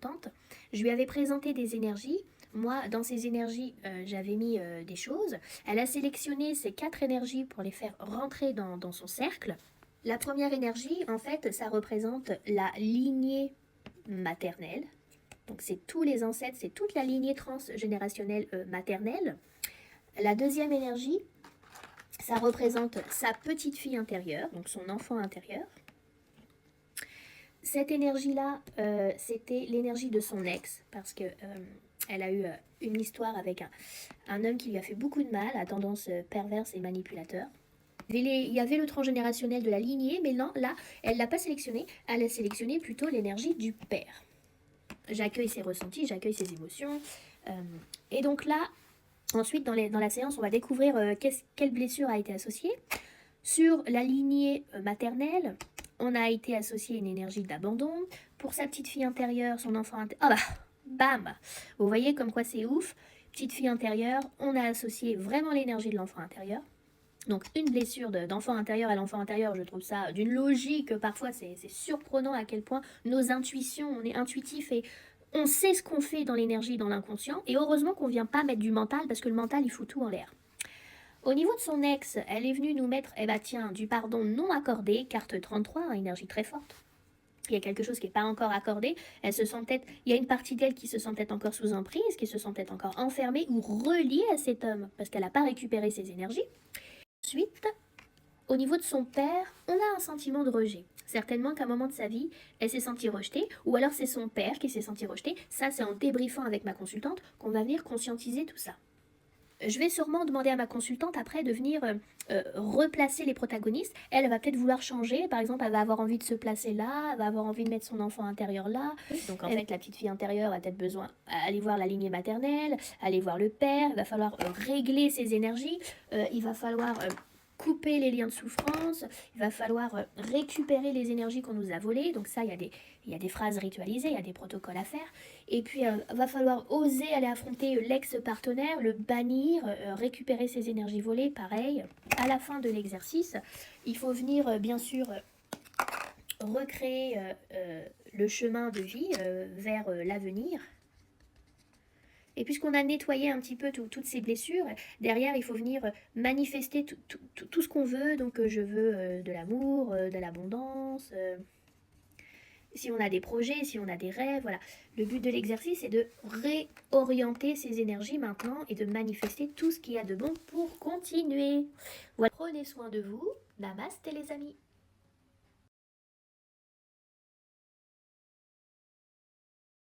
consultante. Je lui avais présenté des énergies. Moi, dans ces énergies, j'avais mis des choses. Elle a sélectionné ces 4 énergies pour les faire rentrer dans son cercle. La première énergie, en fait, ça représente la lignée maternelle. Donc c'est tous les ancêtres, c'est toute la lignée transgénérationnelle maternelle. La deuxième énergie, ça représente sa petite fille intérieure, donc son enfant intérieur. Cette énergie-là, c'était l'énergie de son ex, parce que elle a eu une histoire avec un homme qui lui a fait beaucoup de mal, à tendance perverse et manipulateur. Il y avait le transgénérationnel de la lignée, mais non, là, elle ne l'a pas sélectionné, elle a sélectionné plutôt l'énergie du père. J'accueille ses ressentis, j'accueille ses émotions. Et donc là, ensuite, dans la séance, on va découvrir quelle blessure a été associée. Sur la lignée maternelle, on a été associé à une énergie d'abandon. Pour sa petite fille intérieure, son enfant intérieur... Ah bah, bam. Vous voyez comme quoi c'est ouf. Petite fille intérieure, on a associé vraiment l'énergie de l'enfant intérieur. Donc une blessure d'enfant intérieur à l'enfant intérieur, je trouve ça d'une logique, parfois c'est surprenant à quel point nos intuitions, on est intuitif et on sait ce qu'on fait dans l'énergie, dans l'inconscient, et heureusement qu'on ne vient pas mettre du mental, parce que le mental il fout tout en l'air. Au niveau de son ex, elle est venue nous mettre, eh ben tiens, du pardon non accordé, carte 33, énergie très forte. Il y a quelque chose qui n'est pas encore accordé, elle se sent peut-être, il y a une partie d'elle qui se sent peut-être encore sous emprise, qui se sent peut-être encore enfermée ou reliée à cet homme, parce qu'elle n'a pas récupéré ses énergies. Ensuite, au niveau de son père, on a un sentiment de rejet. Certainement qu'à un moment de sa vie, elle s'est sentie rejetée, ou alors c'est son père qui s'est senti rejeté. Ça, c'est en débriefant avec ma consultante qu'on va venir conscientiser tout ça. Je vais sûrement demander à ma consultante après de venir replacer les protagonistes. Elle va peut-être vouloir changer. Par exemple, elle va avoir envie de se placer là, elle va avoir envie de mettre son enfant intérieur là. Donc en fait, la petite fille intérieure a peut-être besoin d'aller voir la lignée maternelle, aller voir le père. Il va falloir régler ses énergies. Il va falloir couper les liens de souffrance. Il va falloir récupérer les énergies qu'on nous a volées. Donc ça, il y a des phrases ritualisées, il y a des protocoles à faire. Et puis, va falloir oser aller affronter l'ex-partenaire, le bannir, récupérer ses énergies volées, pareil. À la fin de l'exercice, il faut venir, bien sûr, recréer le chemin de vie vers l'avenir. Et puisqu'on a nettoyé un petit peu toutes ces blessures, derrière, il faut venir manifester tout ce qu'on veut. Donc, je veux de l'amour, de l'abondance... si on a des projets, si on a des rêves, voilà. Le but de l'exercice, c'est de réorienter ses énergies maintenant et de manifester tout ce qu'il y a de bon pour continuer. Voilà. Prenez soin de vous. Namasté les amis.